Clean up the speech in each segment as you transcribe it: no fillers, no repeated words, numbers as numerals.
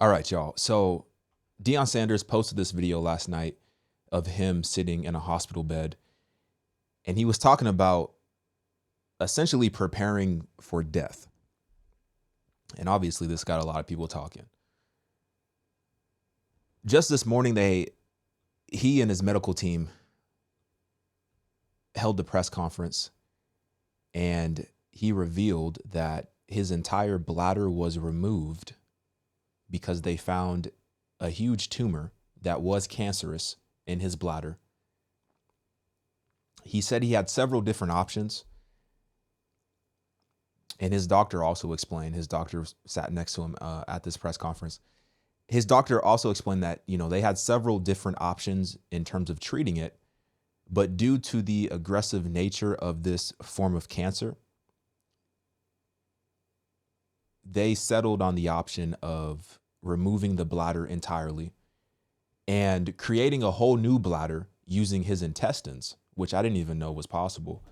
All right, y'all. So Deion Sanders posted this video last night of him sitting in a hospital bed, and he was talking about essentially preparing for death. And obviously this got a lot of people talking. Just this morning, he and his medical team held the press conference, and he revealed that his entire bladder was removed because they found a huge tumor that was cancerous in his bladder. He said he had several different options. And his doctor also explained, his doctor sat next to him at this press conference. His doctor also explained that, they had several different options in terms of treating it, but due to the aggressive nature of this form of cancer, they settled on the option of removing the bladder entirely and creating a whole new bladder using his intestines, which I didn't even know was possible.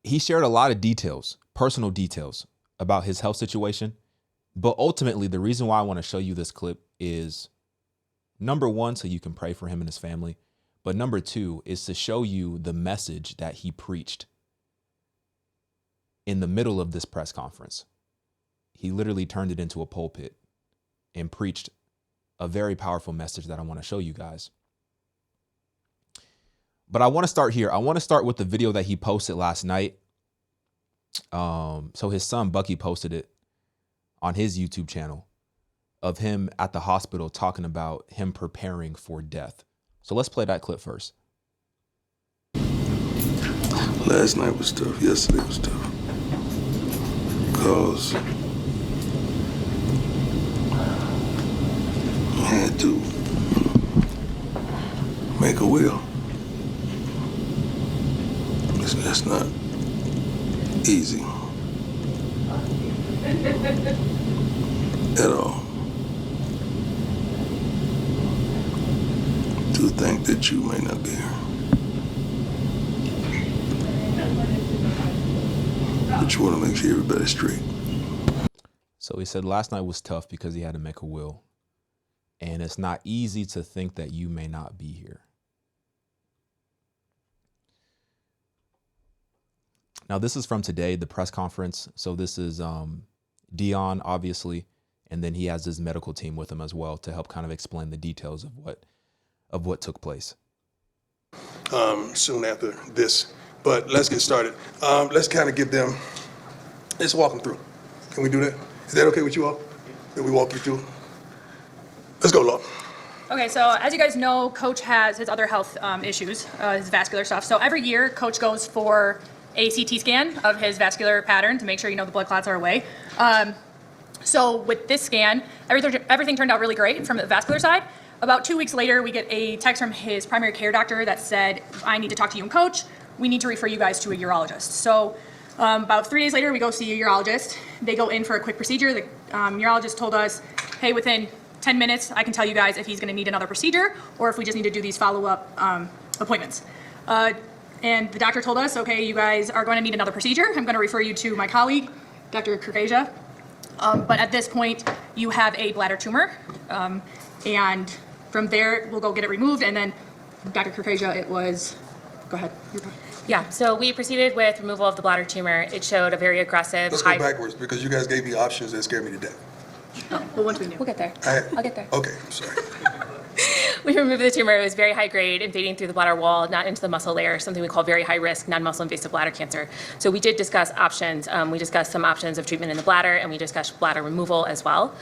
He shared a lot of details, personal details about his health situation. But ultimately, the reason why I want to show you this clip is, number one, so you can pray for him and his family. But number two is to show you the message that he preached in the middle of this press conference. He literally turned it into a pulpit and preached a very powerful message that I want to show you guys. But I want to start here. I want to start with the video that he posted last night. So his son, Bucky, posted it on his YouTube channel of him at the hospital talking about him preparing for death. So let's play that clip first. Last night was tough. Yesterday was tough. Because I had to make a will. That's not easy at all. To think that you may not be here. But you want to make sure everybody's straight. So he said last night was tough because he had to make a will. And it's not easy to think that you may not be here. Now, this is from today, the press conference. So this is Deion, obviously, and then he has his medical team with him as well to help kind of explain the details of what took place. Soon after this, but let's get started. Let's kind of let's walk them through. Can we do that? Is that okay with you all? That we walk you through? Let's go, Law. Okay, so as you guys know, Coach has his other health issues, his vascular stuff. So every year, Coach goes for a CT scan of his vascular pattern to make sure the blood clots are away. So with this scan, everything turned out really great from the vascular side. About 2 weeks later, we get a text from his primary care doctor that said, I need to talk to you and Coach. We need to refer you guys to a urologist. So about 3 days later, we go see a urologist. They go in for a quick procedure. The urologist told us, hey, within 10 minutes, I can tell you guys if he's gonna need another procedure or if we just need to do these follow-up appointments. And the doctor told us, okay, you guys are going to need another procedure. I'm going to refer you to my colleague, Dr. Kurkasia. But at this point, you have a bladder tumor. And from there, we'll go get it removed. And then Dr. Kurkasia, go ahead. Yeah, so we proceeded with removal of the bladder tumor. It showed a very aggressive Let's go backwards because you guys gave me options that scared me to death. Oh, well, once we do. We'll get there. I'll get there. Okay, I'm sorry. We removed the tumor. It was very high grade, invading through the bladder wall, not into the muscle layer, something we call very high risk, non-muscle invasive bladder cancer. So we did discuss options. We discussed some options of treatment in the bladder, and we discussed bladder removal as well.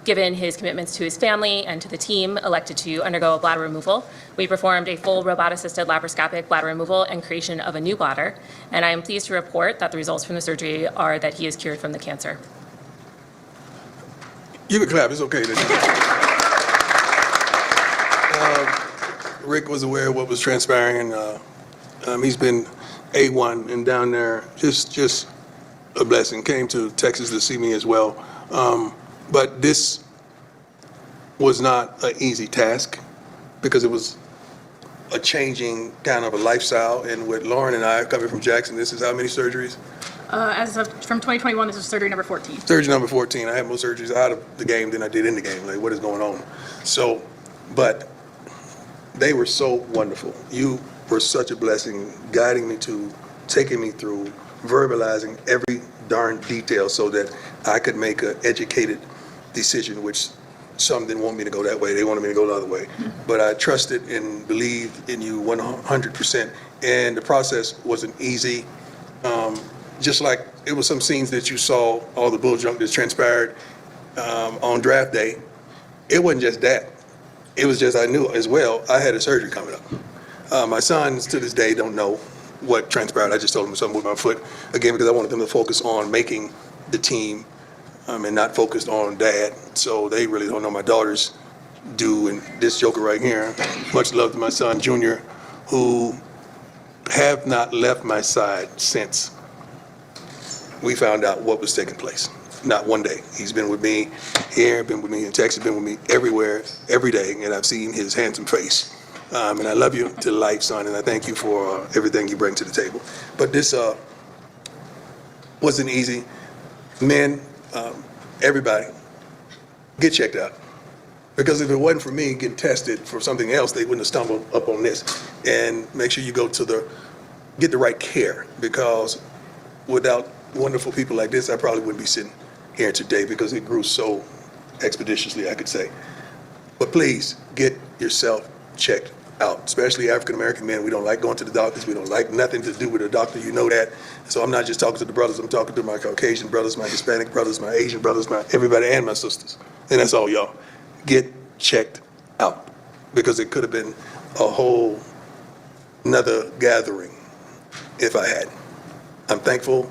Given his commitments to his family and to the team elected to undergo a bladder removal, we performed a full robot-assisted laparoscopic bladder removal and creation of a new bladder. And I am pleased to report that the results from the surgery are that he is cured from the cancer. You can clap, it's okay. Rick was aware of what was transpiring, and he's been A1 and down there, just a blessing. Came to Texas to see me as well. But this was not an easy task because it was a changing kind of a lifestyle. And with Lauren and I coming from Jackson, this is how many surgeries? As of from 2021, this is surgery number 14. Surgery number 14. I had more surgeries out of the game than I did in the game. Like, what is going on? So, but they were so wonderful. You were such a blessing, guiding me to, taking me through, verbalizing every darn detail so that I could make an educated decision, which some didn't want me to go that way. They wanted me to go the other way. But I trusted and believed in you 100%. And the process wasn't easy. Just like it was some scenes that you saw, all the bull junk that transpired on draft day. It wasn't just that. It was just I knew as well I had a surgery coming up. My sons to this day don't know what transpired. I just told them something with my foot, again, because I wanted them to focus on making the team and not focused on dad. So they really don't know. My daughters do. And this joker right here, much love to my son, Junior, who have not left my side since we found out what was taking place. Not one day. He's been with me here, been with me in Texas, been with me everywhere, every day, and I've seen his handsome face. And I love you to life, son, and I thank you for everything you bring to the table. But this wasn't easy. Men, everybody, get checked out. Because if it wasn't for me getting tested for something else, they wouldn't have stumbled up on this. And make sure you go to get the right care, because without wonderful people like this, I probably wouldn't be sitting here today, because it grew so expeditiously, I could say. But please get yourself checked out, especially African-American men. We don't like going to the doctors. We don't like nothing to do with a doctor. You know that. So I'm not just talking to the brothers. I'm talking to my Caucasian brothers, my Hispanic brothers, my Asian brothers, my everybody, and my sisters. And that's all, y'all. Get checked out, because it could have been a whole another gathering if I had. I'm thankful.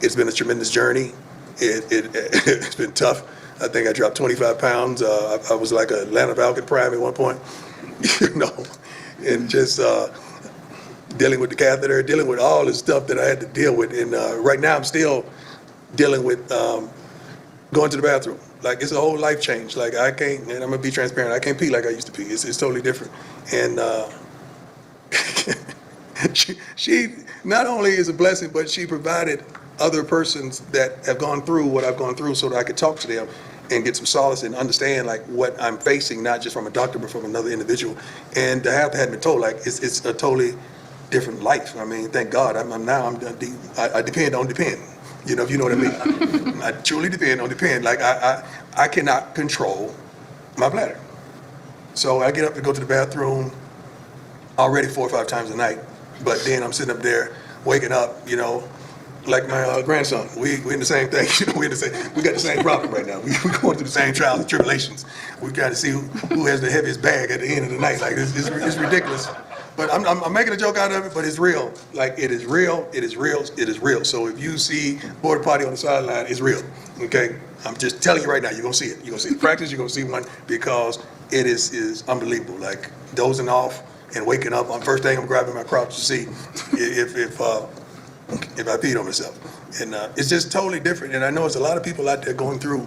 It's been a tremendous journey. It's been tough. I think I dropped 25 pounds. I was like a Atlanta Falcon prime at one point, and just dealing with the catheter, dealing with all the stuff that I had to deal with. And right now I'm still dealing with going to the bathroom. Like, it's a whole life change. Like, I can't, and I'm gonna be transparent, I can't pee like I used to pee. It's totally different. And she not only is a blessing, but she provided other persons that have gone through what I've gone through so that I could talk to them and get some solace and understand like what I'm facing, not just from a doctor, but from another individual. And to have had been told, like, it's a totally different life. I mean, thank God. I depend on depend. You know, if you know what I mean. I truly depend on depend. Like, I cannot control my bladder. So I get up to go to the bathroom already 4 or 5 times a night. But then I'm sitting up there waking up, like my grandson. We in the same thing. We got the same problem right now. We're going through the same trials and tribulations. We got to see who has the heaviest bag at the end of the night. Like, it's ridiculous. But I'm making a joke out of it, but it's real. Like, it is real, it is real, it is real. So if you see border potty on the sideline, it's real, okay? I'm just telling you right now, you're gonna see it. You're gonna see the practice, you're gonna see one, because it is unbelievable. Like, dozing off and waking up, on first thing I'm grabbing my crotch to see if I peed on myself. And it's just totally different. And I know there's a lot of people out there going through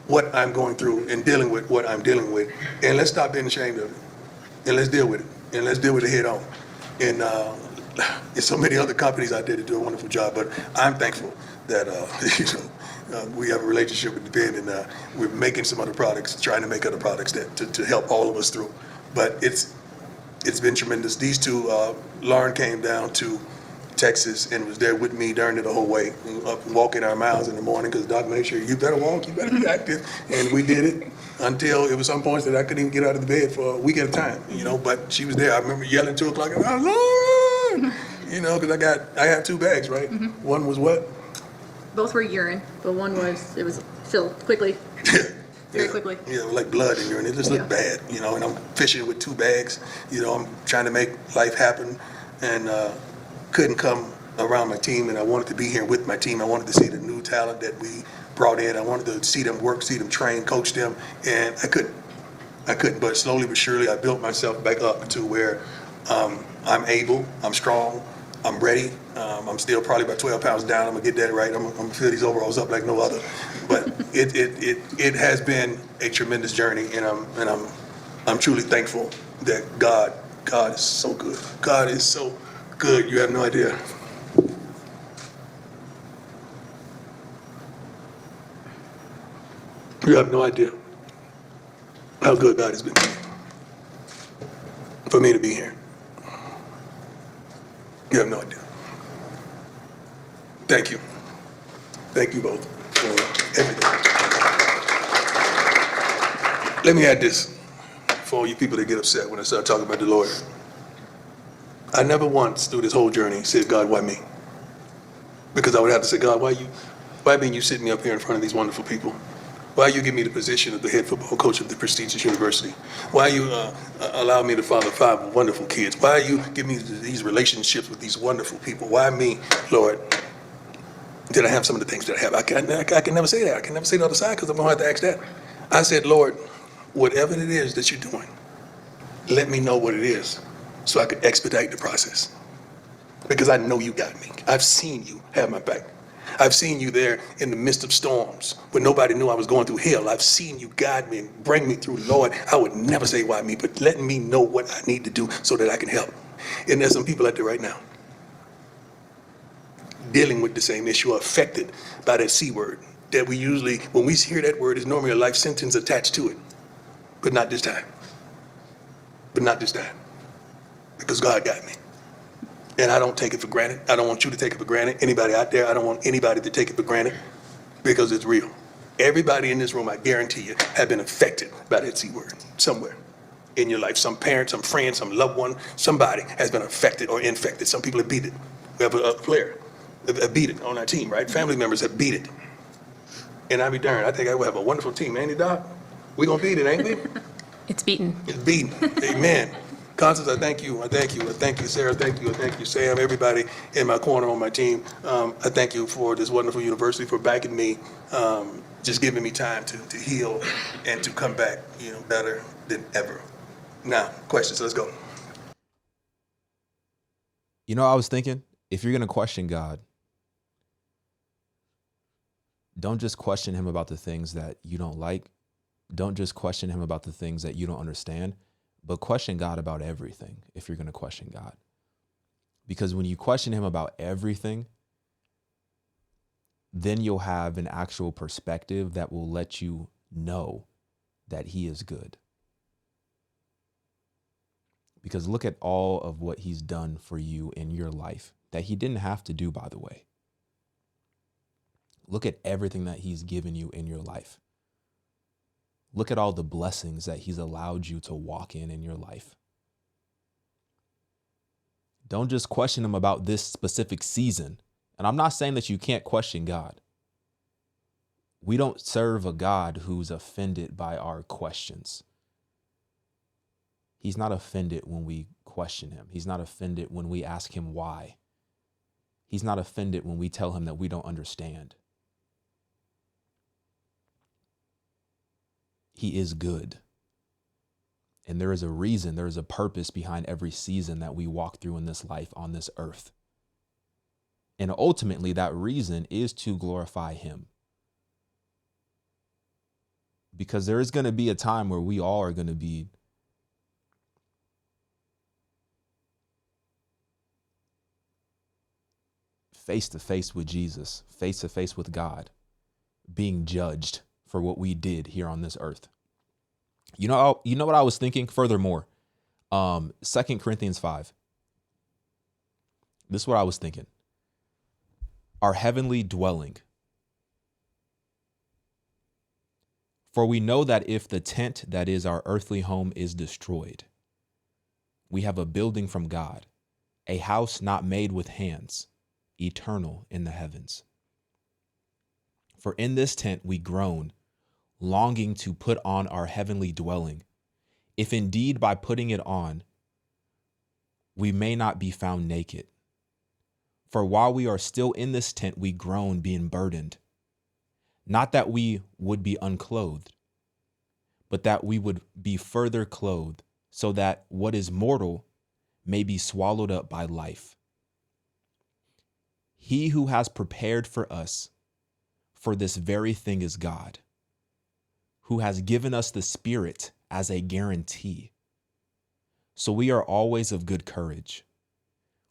what I'm going through and dealing with what I'm dealing with. And let's stop being ashamed of it. And let's deal with it. And let's deal with it head on. And there's so many other companies out there that do a wonderful job, but I'm thankful that we have a relationship with Depend, and we're making some other products, trying to make other products that to help all of us through. But it's been tremendous. These two, Lauren came down to Texas and was there with me during it the whole way, up walking our miles in the morning, because Doc made sure you better walk, you better be active, and we did it until it was some points that I couldn't even get out of the bed for a week at a time, but she was there. I remember yelling 2 o'clock, oh, Lord, because I have 2 bags, right? Mm-hmm. One was what? Both were urine, but one was filled quickly. Very quickly. Yeah, like blood in urine. It just looked bad, and I'm fishing with 2 bags. I'm trying to make life happen, and couldn't come around my team, and I wanted to be here with my team. I wanted to see the new talent that we brought in. I wanted to see them work, see them train, coach them, and I couldn't. But slowly but surely, I built myself back up to where I'm able, I'm strong, I'm ready. I'm still probably about 12 pounds down. I'm gonna get that right. I'm gonna fill these overalls up like no other. But it has been a tremendous journey, and I'm truly thankful that God is so good. God is so good. You have no idea. You have no idea how good God has been to me for me to be here. You have no idea. Thank you. Thank you both for everything. Let me add this for all you people that get upset when I start talking about the Lord. I never once through this whole journey said, God, why me? Because I would have to say, God, why being you sitting me up here in front of these wonderful people? Why you give me the position of the head football coach of the prestigious university? Why you allow me to father 5 wonderful kids? Why you give me these relationships with these wonderful people? Why me, Lord? Did I have some of the things that I have? I can never say that. I can never say the other side because I'm going to have to ask that. I said, Lord, whatever it is that you're doing, let me know what it is so I can expedite the process. Because I know you got me. I've seen you have my back. I've seen you there in the midst of storms when nobody knew I was going through hell. I've seen you guide me and bring me through. Lord, I would never say why me, but letting me know what I need to do so that I can help. And there's some people out there right now dealing with the same issue, affected by that C word that we usually, when we hear that word, is normally a life sentence attached to it. But not this time. But not this time. Because God got me. And I don't take it for granted. I don't want you to take it for granted. Anybody out there, I don't want anybody to take it for granted because it's real. Everybody in this room, I guarantee you, have been affected by that C word somewhere in your life. Some parent, some friend, some loved one, somebody has been affected or infected. Some people have beat it. We have a player have beat it on our team, right? Family members have beat it. And I be darned, I think I will have a wonderful team, ain't it, Doc? We gonna beat it, ain't we? It's beaten. It's beaten. Amen. Constance, I thank you. I thank you. I thank you, Sarah. Thank you. I thank you, Sam. Everybody in my corner on my team. I thank you for this wonderful university for backing me, just giving me time to heal and to come back, better than ever. Now, questions. Let's go. I was thinking, if you're going to question God, don't just question him about the things that you don't like. Don't just question him about the things that you don't understand, but question God about everything if you're going to question God. Because when you question him about everything, then you'll have an actual perspective that will let you know that he is good. Because look at all of what he's done for you in your life that he didn't have to do, by the way. Look at everything that he's given you in your life. Look at all the blessings that he's allowed you to walk in your life. Don't just question him about this specific season. And I'm not saying that you can't question God. We don't serve a God who's offended by our questions. He's not offended when we question him. He's not offended when we ask him why. He's not offended when we tell him that we don't understand. He is good. And there is a reason, there is a purpose behind every season that we walk through in this life on this earth. And ultimately, that reason is to glorify him. Because there is going to be a time where we all are going to be face to face with Jesus, face to face with God, being judged for what we did here on this earth. You know what I was thinking? Furthermore, 2 Corinthians 5. This is what I was thinking. Our heavenly dwelling. For we know that if the tent that is our earthly home is destroyed, we have a building from God, a house not made with hands, eternal in the heavens. For in this tent we groan, longing to put on our heavenly dwelling, if indeed by putting it on, we may not be found naked. For while we are still in this tent, we groan, being burdened, not that we would be unclothed, but that we would be further clothed, so that what is mortal may be swallowed up by life. He who has prepared for us for this very thing is God, who has given us the Spirit as a guarantee. So we are always of good courage.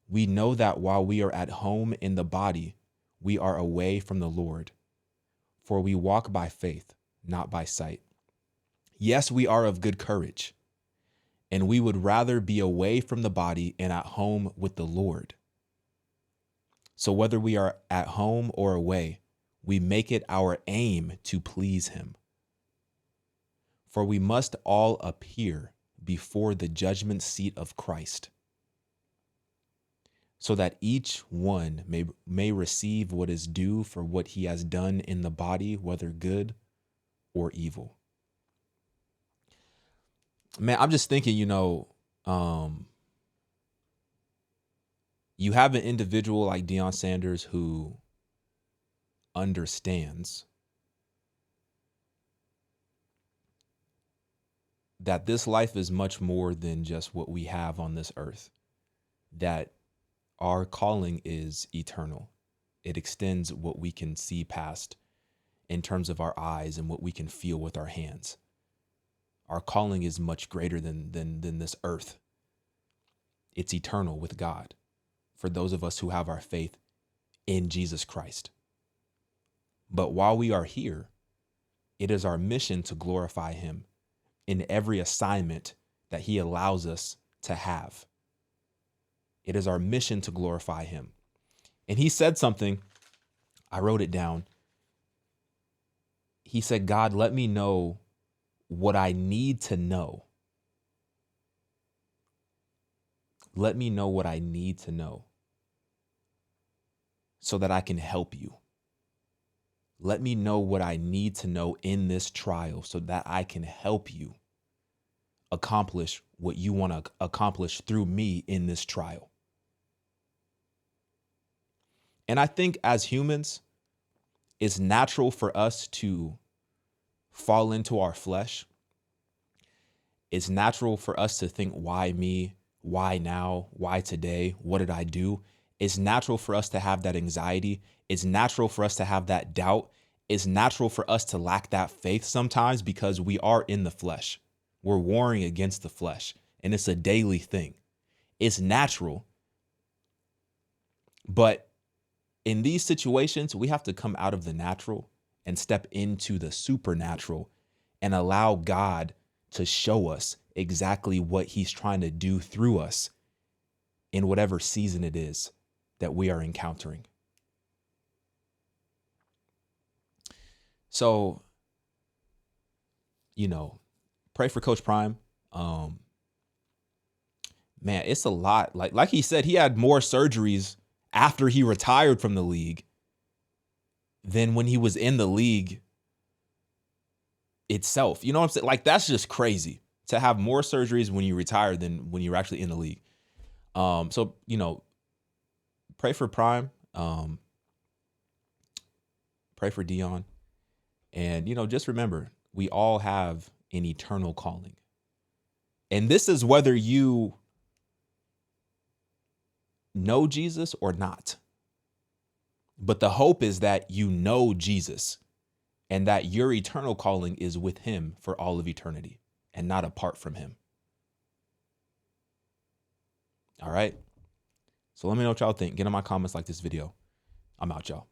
We know that while we are at home in the body, we are away from the Lord. For we walk by faith, not by sight. Yes, we are of good courage, and we would rather be away from the body and at home with the Lord. So whether we are at home or away, we make it our aim to please him. For we must all appear before the judgment seat of Christ, so that each one may receive what is due for what he has done in the body, whether good or evil. Man, I'm just thinking, you have an individual like Deion Sanders who understands that this life is much more than just what we have on this earth, that our calling is eternal. It extends what we can see past in terms of our eyes and what we can feel with our hands. Our calling is much greater than this earth. It's eternal with God for those of us who have our faith in Jesus Christ. But while we are here, it is our mission to glorify him in every assignment that he allows us to have. It is our mission to glorify him. And he said something, I wrote it down. He said, God, let me know what I need to know. Let me know what I need to know so that I can help you. Let me know what I need to know in this trial so that I can help you accomplish what you want to accomplish through me in this trial. And I think as humans, it's natural for us to fall into our flesh. It's natural for us to think, why me? Why now? Why today? What did I do? It's natural for us to have that anxiety. It's natural for us to have that doubt. It's natural for us to lack that faith sometimes because we are in the flesh. We're warring against the flesh, and it's a daily thing. It's natural. But in these situations, we have to come out of the natural and step into the supernatural and allow God to show us exactly what he's trying to do through us in whatever season it is that we are encountering. So, pray for Coach Prime. Man, it's a lot. Like he said, he had more surgeries after he retired from the league than when he was in the league itself. You know what I'm saying? Like, that's just crazy to have more surgeries when you retire than when you're actually in the league. So, pray for Prime. Pray for Deion. And, just remember, we all have an eternal calling. And this is whether you know Jesus or not. But the hope is that you know Jesus and that your eternal calling is with him for all of eternity and not apart from him. All right. So let me know what y'all think. Get in my comments, like this video. I'm out, y'all.